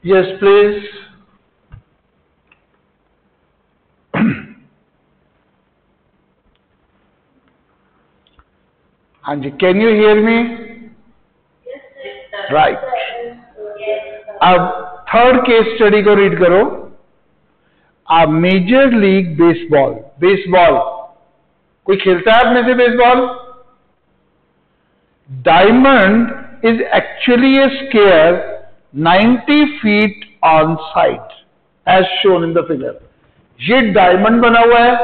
Yes, please. हाँ जी, can you hear me? Right. अब थर्ड केस स्टडी को रीड करो। Major league baseball. बेसबॉल कोई खेलता है अपने से baseball? Diamond is actually a square 90 feet on side as shown in the figure. ये डायमंड बना हुआ है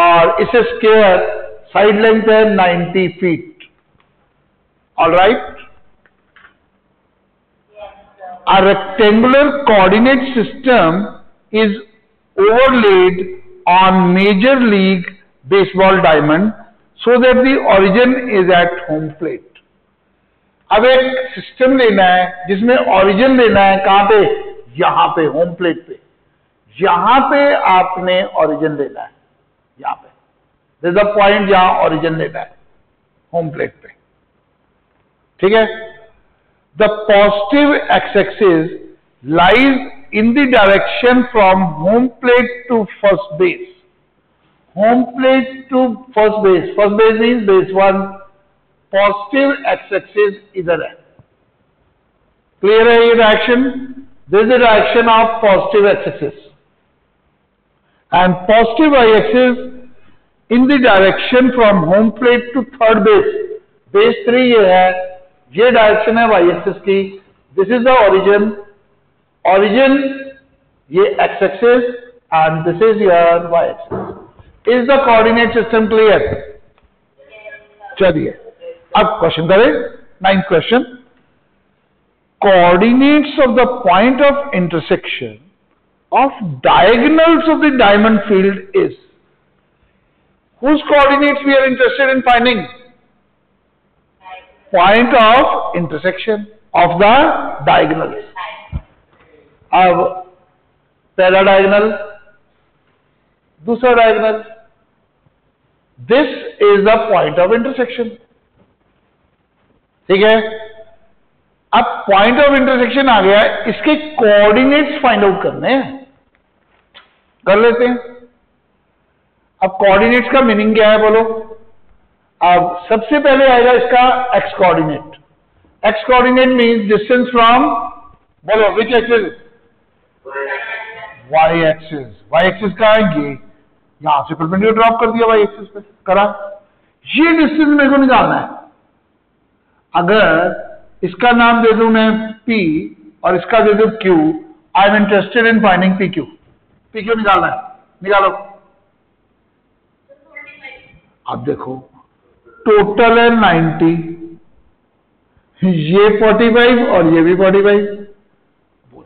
और इसे स्क्वायर साइड लेंथ है 90 feet। All right. A rectangular coordinate system is overlaid on Major League Baseball diamond so that the origin is at home plate। अब एक system लेना है जिसमें ओरिजिन लेना है कहां पे? यहां पे, होम प्लेट पे। यहां पे आपने ओरिजिन लेना है, यहां पे दिस द पॉइंट जहां ओरिजिन लेना है, होम प्लेट पे। ठीक है। The positive x-axis lies in the direction from home plate to first base। Home plate to first base। First base means base one। Positive x-axis इधर है। Clear है ये direction? This is the direction of positive x-axis and positive y-axis in the direction from home plate to third base। Base 3 ये है, ये direction है Y axis की। This is the origin. Origin ये X axis and this is your Y axis. Is the coordinate system clear? चलिए अब question करें। 9th question. Coordinates of the point of intersection of diagonals of the diamond field is. Whose coordinates we are interested in finding? Point of intersection of the diagonals। अब पहला diagonal, दूसरा diagonal, this is the point of intersection. ठीक है। अब point of intersection आ गया, इसके coordinates find out करने हैं, कर लेते हैं। अब कोऑर्डिनेट्स का मीनिंग क्या है बोलो? अब सबसे पहले आएगा इसका X coordinate. X coordinate means distance from, बोलो which axis? Y axis. Y axis का है ये, यहां से परपेंडिकुलर ड्रॉप कर दिया वाई एक्सिस पे, करा। ये डिस्टेंस मेरे को निकालना है। अगर इसका नाम दे दूं मैं P और इसका दे दूं Q, I am interested in finding P Q. P Q निकालना है, निकालो। अब देखो टोटल है 90, ये 45 और ये भी 45,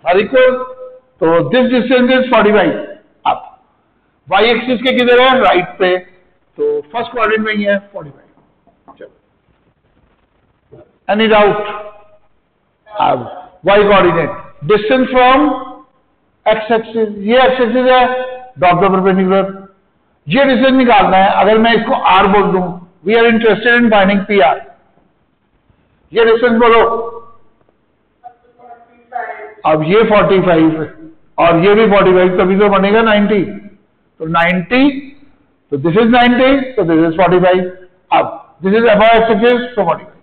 सारी इक्वल, तो दिस डिस्टेंस इज 45। अब वाई एक्सिस के किधर है? राइट पे, तो फर्स्ट क्वाड्रेंट में ही है 45। चलो, एनी डाउट? अब Y coordinate, distance from X axis, ये एक्स एक्सिस है, डॉट द परपेंडिकुलर, ये डिस्टेंस निकालना है। अगर मैं इसको आर बोल दूं, we are interested in finding P R. ये डिस्टेंस बोलो। अब ये 45 और ये भी 45, तभी तो बनेगा 90। तो 90, तो दिस इज 90, तो दिस इज 45। अब this is above x axis, तो 45।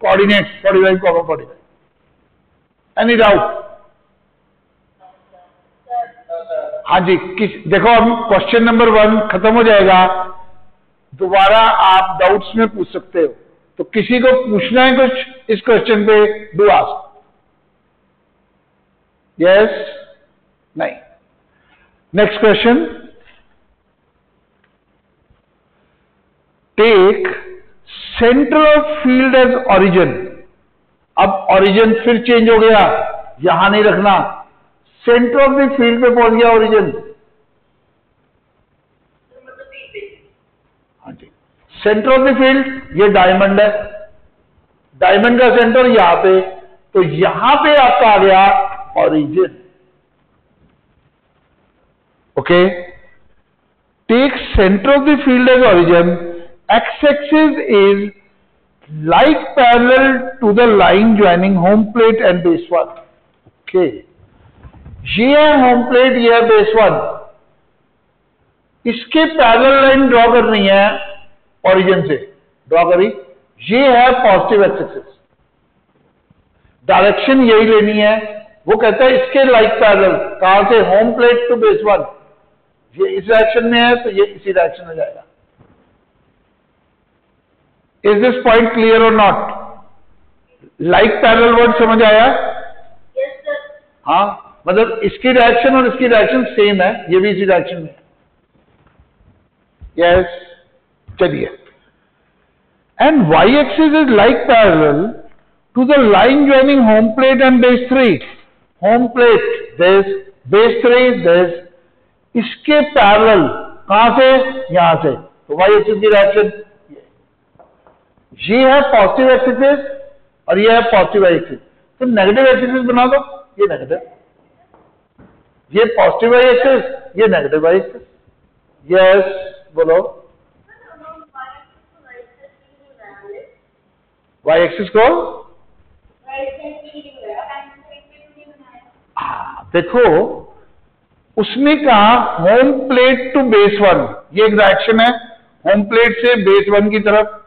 कोऑर्डिनेट्स 45 को अबव 45। Any doubt? हाँ जी, देखो अब क्वेश्चन नंबर 1 खत्म हो जाएगा, दोबारा आप डाउट्स में पूछ सकते हो। तो किसी को पूछना है कुछ इस क्वेश्चन पे? Do ask. यस? नहीं। Next question. Take centre of field as origin. अब ओरिजिन फिर चेंज हो गया, यहां नहीं रखना, सेंटर ऑफ द फील्ड पे पहुंच गया ओरिजिन। हाँ जी, सेंटर ऑफ द फील्ड ये डायमंड है, डायमंड का सेंटर यहां पे, तो यहां पे आपका आ गया origin. Okay, take centre of the field as origin, X axis is like parallel to the line joining home plate and base 1। Okay, ये है होम प्लेट, ये है बेस वन, इसके पैरेलल लाइन ड्रॉ करनी है ओरिजिन से, draw करी, ये है पॉजिटिव एक्स एक्सिस, डायरेक्शन यही लेनी है। वो कहता है इसके लाइक पैरेलल, कहां से, home plate to base one, ये इस डायरेक्शन में है तो ये इसी डायरेक्शन में जाएगा। इज दिस पॉइंट क्लियर और नॉट? लाइक पैरेलल वर्ड समझ आया? हाँ, मतलब इसकी डायरेक्शन और इसकी डायरेक्शन सेम है, ये भी इसी डायरेक्शन में है। यस, चलिए। And Y axis is like parallel to the line joining home plate and base 3, home plate this, base 3 this, इसके पैरेलल, कहां से, यहां से, तो वाई एक्सिस की डायरेक्शन ये है पॉजिटिव एक्सिस और ये है पॉजिटिव वाई एक्सिस। तो नेगेटिव एक्सिस बना दो, ये नेगेटिव, ये पॉजिटिव वाई एक्सिस, ये नेगेटिव वाई एक्सिस। यस, बोलो। वाई एक्सिस को देखो, उसने कहा home plate to base one, ये एक डायरेक्शन है, होम प्लेट से बेस वन की तरफ,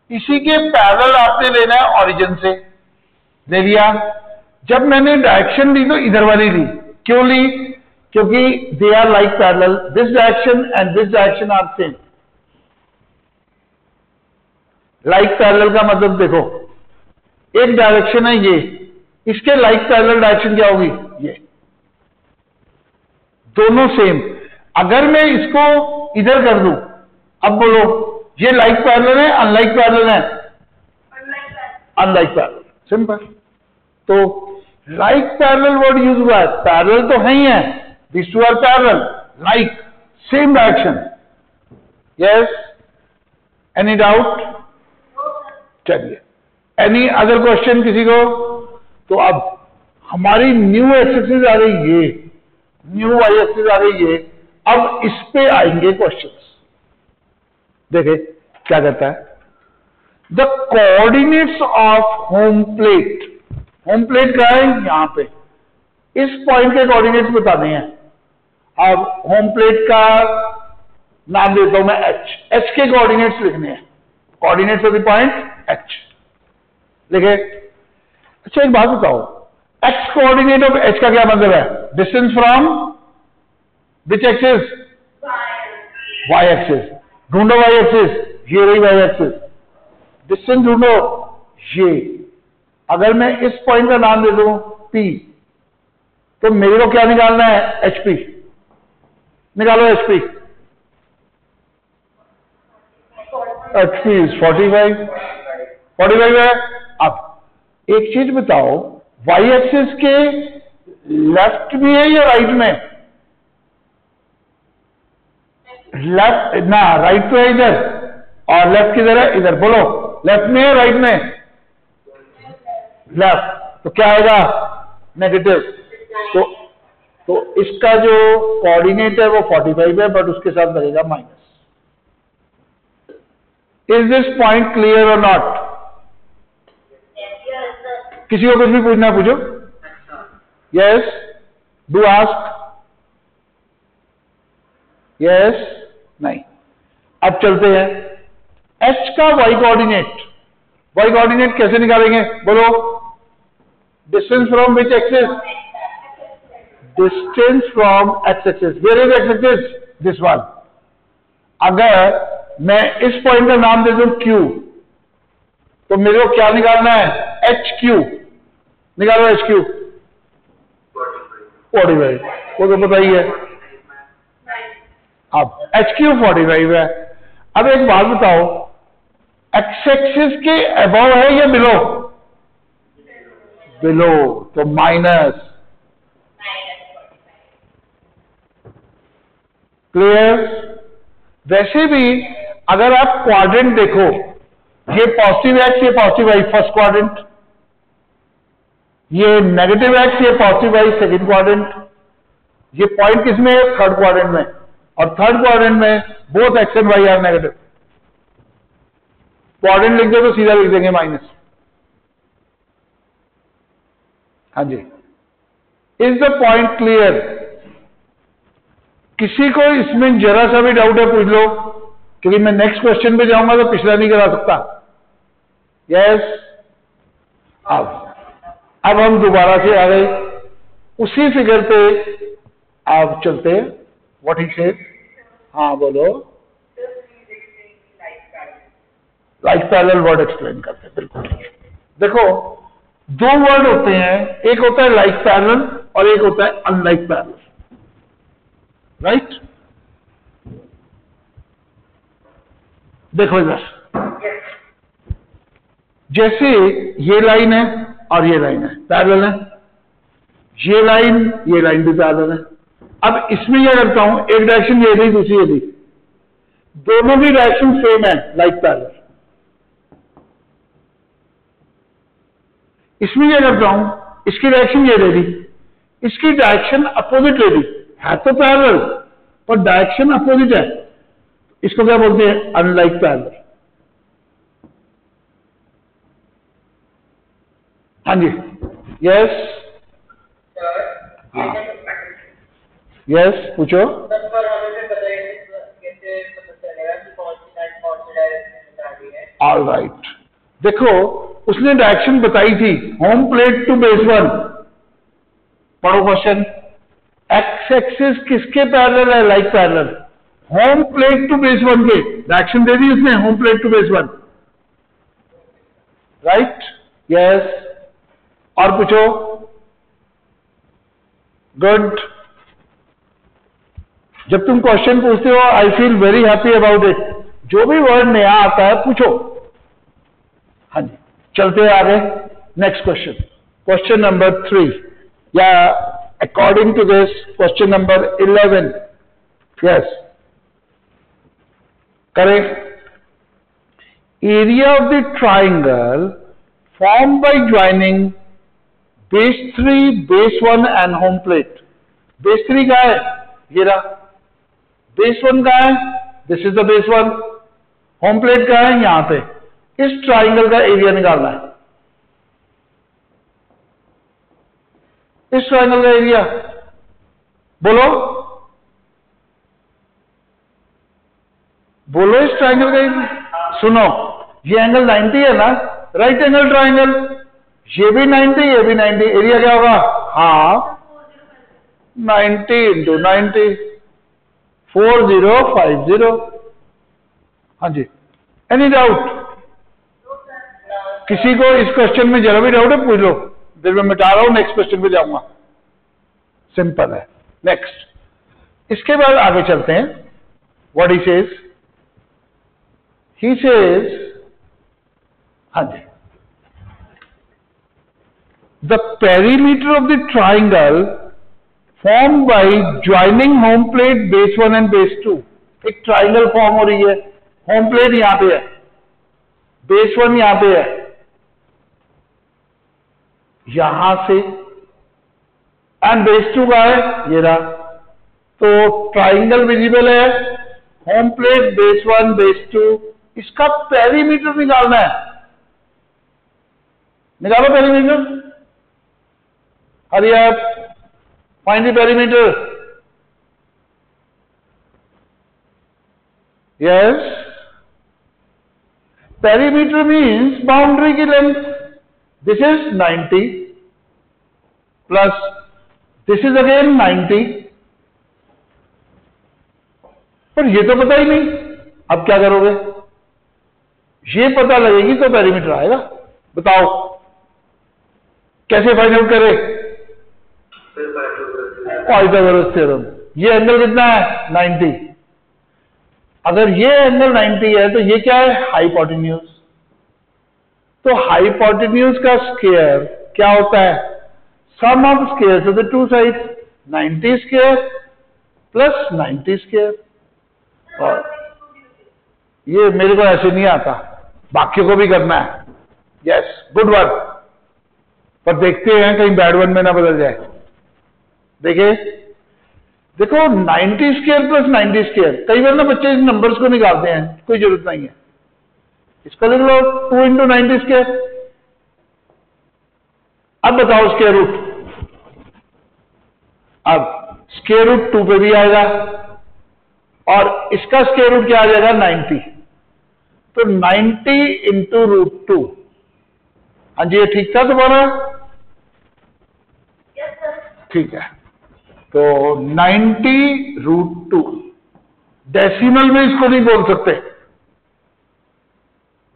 इसी के पैरेलल आपने लेना है ओरिजिन से, ले लिया। जब मैंने डायरेक्शन ली तो इधर वाली ली, क्यों ली? क्योंकि they are like parallel, this direction and this direction are same. Like parallel का मतलब देखो, एक डायरेक्शन है ये, इसके लाइक पैरेलल डायरेक्शन क्या होगी, ये, दोनों सेम। अगर मैं इसको इधर कर दूं, अब बोलो ये लाइक पैरेलल है, अनलाइक पैरेलल है? Unlike parallel, simple. तो लाइक पैरेलल वर्ड यूज हुआ है, पैरेलल तो है ही है, this two are parallel, like, same direction. Yes, any doubt? चलिए, एनी अदर क्वेश्चन किसी को? तो अब हमारी न्यू एक्सिस आ गई ये, न्यू वाई एक्सिस आ गई ये, अब इस पे आएंगे क्वेश्चंस। देखे क्या कहता है, the coordinates of home plate, home plate का है यहां पे, इस पॉइंट के कोऑर्डिनेट्स बताने हैं। अब होम प्लेट का नाम देता हूं मैं एच, एच के कोऑर्डिनेट्स लिखने हैं, coordinates of the point H लिखे। अच्छा एक बात बताओ, एक्स कोऑर्डिनेट ऑफ एच का क्या मतलब है? Distance from which axis? Y axis. ढूंढो वाई एक्सिस, ये रही वाई एक्सिस, डिस्टेंस ढूंढो, ये। अगर मैं इस पॉइंट का नाम दे दूं P, तो मेरे को क्या निकालना है? HP। निकालो HP। HP इज 45 है। अब एक चीज बताओ, वाई एक्सिस के लेफ्ट में है या राइट में? लेफ्ट ना, राइट तो है इधर, और लेफ्ट किधर है? इधर। बोलो, लेफ्ट में है राइट में? लेफ्ट। तो क्या आएगा? नेगेटिव। तो इसका जो कोऑर्डिनेट है वो 45 है, बट उसके साथ लगेगा minus. Is this point clear और नॉट? किसी को कुछ भी पूछना पूछो। Yes, do ask. यस, नहीं। अब चलते हैं, एच का वाई कोऑर्डिनेट कैसे निकालेंगे? बोलो, distance from which axis? Distance from X axis. Where is X axis? This one. अगर मैं इस पॉइंट का नाम दे दूं Q, तो मेरे को क्या निकालना है? HQ। निकालो HQ। 45, वो तो पता ही है। अब HQ 45 है। अब एक बात बताओ, एक्स एक्सिस के अबव है या बिलो? बिलो, तो माइनस। क्लियर? वैसे भी अगर आप क्वाड्रेंट देखो, ये पॉजिटिव एक्स, ये पॉजिटिव वाई, फर्स्ट क्वाड्रेंट, ये नेगेटिव एक्स, ये पॉजिटिव वाई, सेकंड क्वाड्रेंट, ये पॉइंट किसमें है? थर्ड क्वाड्रेंट में। और थर्ड क्वाड्रेंट में both X and Y are negative. Quadrant लिख दो तो सीधा लिख देंगे माइनस। हाँ जी, इज द पॉइंट क्लियर? किसी को इसमें जरा सा भी डाउट है पूछ लो, क्योंकि मैं नेक्स्ट क्वेश्चन पे जाऊंगा तो पिछला नहीं करा सकता। यस, अब हम दोबारा से आ गए उसी फिगर पे। आप चलते हैं, व्हाट ही सेड। हाँ बोलो। लाइक पैरेलल वर्ड एक्सप्लेन करते हैं, बिल्कुल ठीक है। देखो, दो वर्ड होते हैं, एक होता है लाइक पैरेलल और एक होता है अनलाइक पैरेलल, राइट? देखो इधर, जैसे ये लाइन है और ये लाइन है, पैरेलल है। ये लाइन भी पैरेलल है। अब इसमें क्या करता हूं, एक डायरेक्शन ये ली, दूसरी ये ली, दोनों की डायरेक्शन सेम है, लाइक पैरेलल। इसमें क्या करता हूं, इसकी डायरेक्शन ये ले ली, इसकी डायरेक्शन अपोजिट ले ली, है तो पैरेलल पर डायरेक्शन अपोजिट है, इसको क्या बोलते हैं, अनलाइक पैरेलल। हाँ जी, यस, हाँ यस, पूछो। ऑल राइट, देखो उसने डायरेक्शन बताई थी, home plate to base one. पढ़ो क्वेश्चन। एक्स एक्सिस किसके पैरेलल है, like parallel. Home plate to base one के डायरेक्शन दे दी उसने, home plate to base one, right? Yes, और पूछो। गुड। जब तुम क्वेश्चन पूछते हो, I feel very happy about it. जो भी वर्ड नया आता है पूछो। हाँ जी, चलते हैं आगे। नेक्स्ट क्वेश्चन, क्वेश्चन नंबर 3, या according to this question number 11। Yes, correct. Area of the triangle form by joining base 3, base 1 and home plate. Base 3 का है, ये रहा। बेस 1 का है, this is the base 1। Home plate का है, यहां पे। इस ट्राइंगल का एरिया निकालना है। इस ट्राइंगल का एरिया बोलो, बोलो इस ट्राइंगल का एरिया। सुनो, ये एंगल 90 है ना, राइट एंगल ट्राइंगल, ये भी 90, ये भी 90। एरिया क्या होगा, हाँ 90 इंटू 90, 4050। हाँ जी, एनी डाउट? किसी को इस क्वेश्चन में जरा भी डाउट है पूछ लो, फिर मैं मिटा रहा हूं, नेक्स्ट क्वेश्चन पे जाऊंगा। सिंपल है। नेक्स्ट, इसके बाद आगे चलते हैं। व्हाट ही सेज, हाँ जी, the perimeter of the triangle form by joining home plate base 1 and base 2। एक ट्राइंगल फॉर्म हो रही है, होम प्लेट यहां पे है, बेस 1 यहां पे है, यहां से, एंड बेस 2 का है, ये रहा। तो ट्राइंगल विजिबल है, होम प्लेट बेस 1 बेस 2, इसका पेरीमीटर निकालना है। निकालो पेरीमीटर, हरी आप, find the perimeter. Yes, perimeter means boundary की length. This is 90 plus this is again 90, पर ये तो पता ही नहीं। अब क्या करोगे, ये पता लगेगी तो पेरीमीटर आएगा। बताओ कैसे फाइंड आउट करें? Pythagoras theorem. ये एंगल कितना है, 90। अगर ये एंगल 90 है तो ये क्या है, हाइपोटेन्यूज। तो हाइपोटेन्यूज का स्क्वायर क्या होता है, sum of squares of the two sides, 90 square plus 90 square. और ये मेरे को ऐसे नहीं आता, बाकियों को भी करना है। यस, गुड वर्क, पर देखते हैं कहीं बैड वन में ना बदल जाए। देखिए, देखो 90 स्क्वायर प्लस 90 स्क्वायर, कई बार ना बच्चे इन नंबर्स को निकालते हैं, कोई जरूरत नहीं है। इसको लिख लो 2 इंटू 90 स्क्वायर। अब बताओ स्क्वायर रूट। अब स्क्वायर रूट 2 पे भी आएगा और इसका स्क्वायर रूट क्या आ जाएगा 90। तो 90 इंटू रूट 2। हाँ जी, ये ठीक था तुम्हारा? ठीक है। तो 90 रूट 2 डेसिमल में इसको नहीं बोल सकते,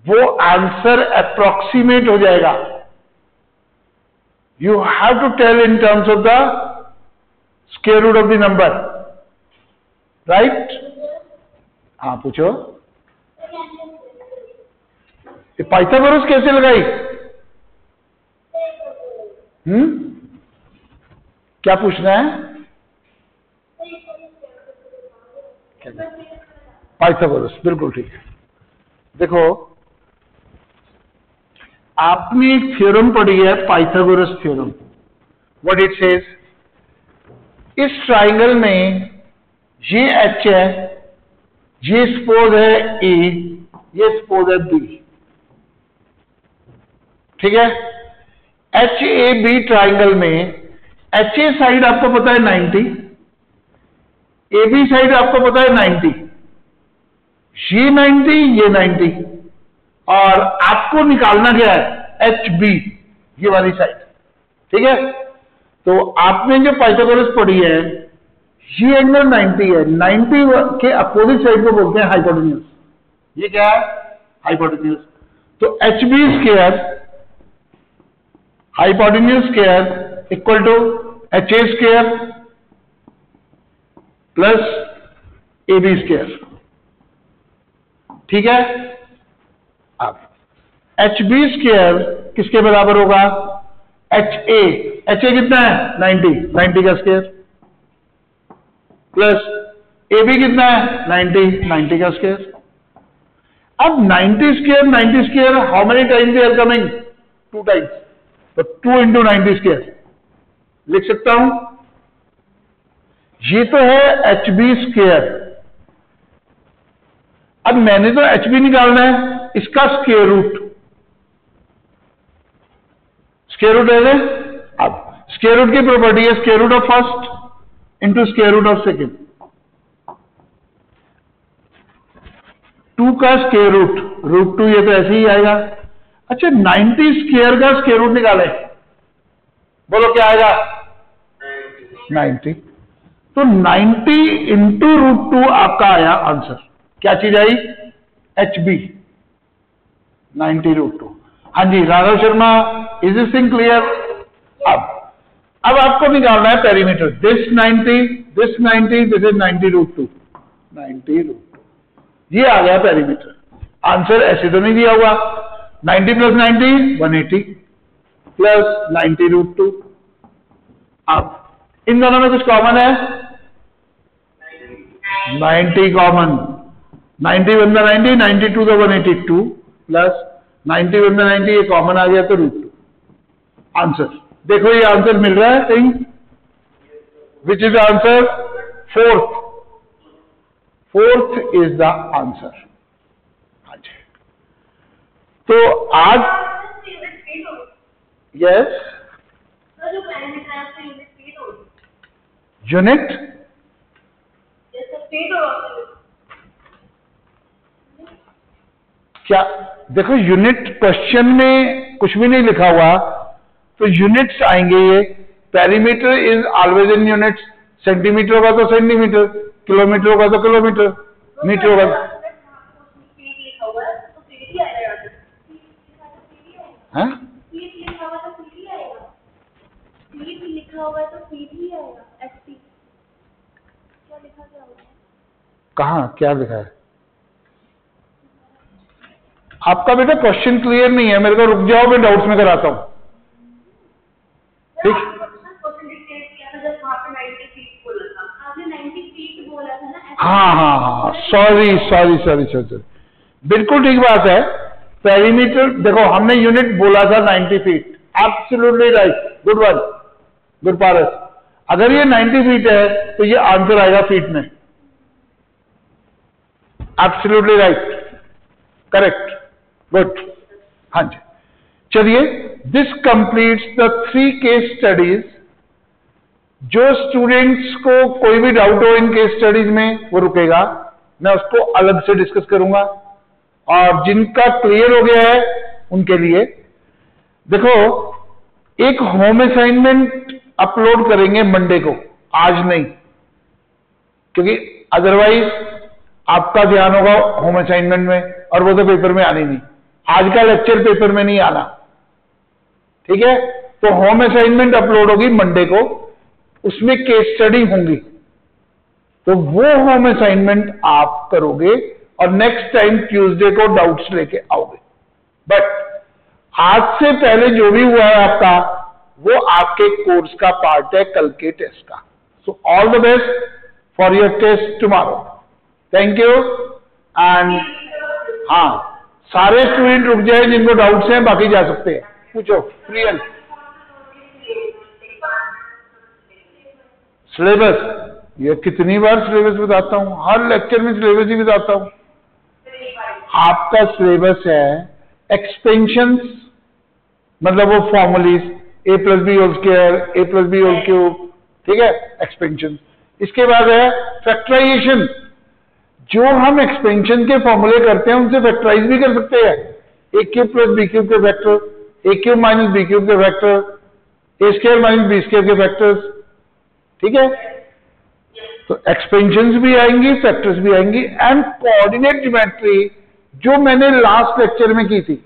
वो आंसर अप्रोक्सीमेट हो जाएगा। You have to tell in terms of the square root of the number, right? हाँ पूछो। पाइथागोरस कैसे लगाई? क्या पूछना है? पाइथागोरस, बिल्कुल ठीक है। देखो, आपने एक थ्योरम पढ़ी है, Pythagoras theorem. What it says, इस ट्राइंगल में ये एच है, ये सपोज है ए, ये सपोज है बी, ठीक है? एच ए बी ट्राइंगल में एच ए साइड आपको पता है 90, ए बी साइड आपको पता है 90, ये 90, ये 90, और आपको निकालना क्या है? एच बी, ये वाली साइड, ठीक है? तो आपने जो पाइथागोरस पढ़ी है, ये एंगल 90 है, 90 के अपोजिट साइड को बोलते हैं हाइपोटेन्यूज। ये क्या है? हाइपोटेन्यूज। तो H B square hypotenuse square equal to H A square plus A B square, ठीक है? अब एच बी स्क्वायर किसके बराबर होगा? एच ए कितना है? 90 का स्क्वायर प्लस ए बी कितना है? 90 का स्क्वायर। अब 90 square how many times they are coming? 2 times, तो 2 इंटू 90 स्क्वायर लिख सकता हूं। ये तो है एच बी स्क्वायर। अब मैंने तो एच बी निकालना है, इसका स्क्वायर रूट है। अब स्क्वायर रूट की प्रॉपर्टी है square root of first into square root of second. 2 का स्क्वायर रूट 2, ये तो ऐसे ही आएगा। अच्छा, 90 स्क्वायर का स्क्वायर रूट निकाले, बोलो क्या आएगा? 90। तो 90 इंटू रूट 2 आपका आया आंसर। क्या चीज आई? H B, 90 root 2। हाँ जी Raghav Sharma, is this thing clear? अब आपको निकालना है perimeter. This 90, this is 90 root 2, 90 root 2, ये आ गया पेरीमीटर। आंसर ऐसे तो नहीं दिया हुआ। 90 प्लस 90 180 प्लस 90 रूट 2। अब इन दोनों में कुछ कॉमन है? 90 कॉमन। 90 वन 90, 92 का 182 प्लस 90 वन 90, ये कॉमन आ गया तो रूट 2। आंसर देखो, ये आंसर मिल रहा है कहीं? Which is answer? Fourth is the answer. हाँ जी, तो आज यस यूनिट क्या? देखो, यूनिट क्वेश्चन में कुछ भी नहीं लिखा हुआ, तो यूनिट्स आएंगे। ये perimeter is always in units. Centimetre होगा तो सेंटीमीटर, किलोमीटर होगा तो किलोमीटर, मीटर होगा कहाँ क्या लिखा है? आपका बेटा क्वेश्चन क्लियर नहीं है, मेरे को रुक जाओ, मैं डाउट्स में कराता हूं। ठीक, हाँ, सॉरी, बिल्कुल ठीक बात है। पेरीमीटर देखो, हमने यूनिट बोला था 90 feet. Absolutely right, good one, good Paras. अगर ये 90 फीट है तो ये आंसर आएगा फीट में। Absolutely right, correct, good. हाँ जी, चलिए, this completes the 3 case studies जो स्टूडेंट्स को कोई भी डाउट हो इन केस स्टडीज में वो रुकेगा, मैं उसको अलग से डिस्कस करूंगा। और जिनका क्लियर हो गया है उनके लिए देखो, एक होम असाइनमेंट अपलोड करेंगे मंडे को, आज नहीं, क्योंकि अदरवाइज आपका ध्यान होगा होम असाइनमेंट में और वो तो पेपर में आनी नहीं। आज का लेक्चर पेपर में नहीं आना, ठीक है? तो होम असाइनमेंट अपलोड होगी मंडे को, उसमें केस स्टडी होंगी, तो वो होम असाइनमेंट आप करोगे और नेक्स्ट टाइम ट्यूसडे को डाउट्स लेके आओगे। बट आज से पहले जो भी हुआ है आपका, वो आपके कोर्स का पार्ट है कल के टेस्ट का। So all the best for your test tomorrow. Thank you. And हाँ, सारे स्टूडेंट रुक जाए जिनको डाउट्स हैं, बाकी जा सकते हैं, पूछो। प्रियल, सिलेबस, ये कितनी बार सिलेबस बताता हूं, हर लेक्चर में सिलेबस ही बताता हूं। आपका सिलेबस है एक्सपेंशंस, मतलब वो formulae a plus B whole square, a plus B whole cube, ठीक है, एक्सपेंशन। इसके बाद है फैक्टराइजेशन, जो हम एक्सपेंशन के फॉर्मूले करते हैं उनसे फैक्टराइज भी कर सकते हैं। ए क्यूब प्लस बी क्यूब के फैक्टर, ए क्यूब माइनस बी क्यूब के फैक्टर, ए स्क्वायर माइनस बी स्क्वायर के फैक्टर्स, ठीक है? तो एक्सपेंशंस भी आएंगी, फैक्टर्स भी आएंगी, एंड कोऑर्डिनेट ज्योमेट्री जो मैंने लास्ट लेक्चर में की थी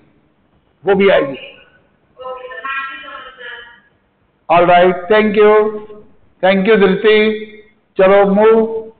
वो भी आएगी। ऑल राइट, थैंक यू धृति। चलो मूव।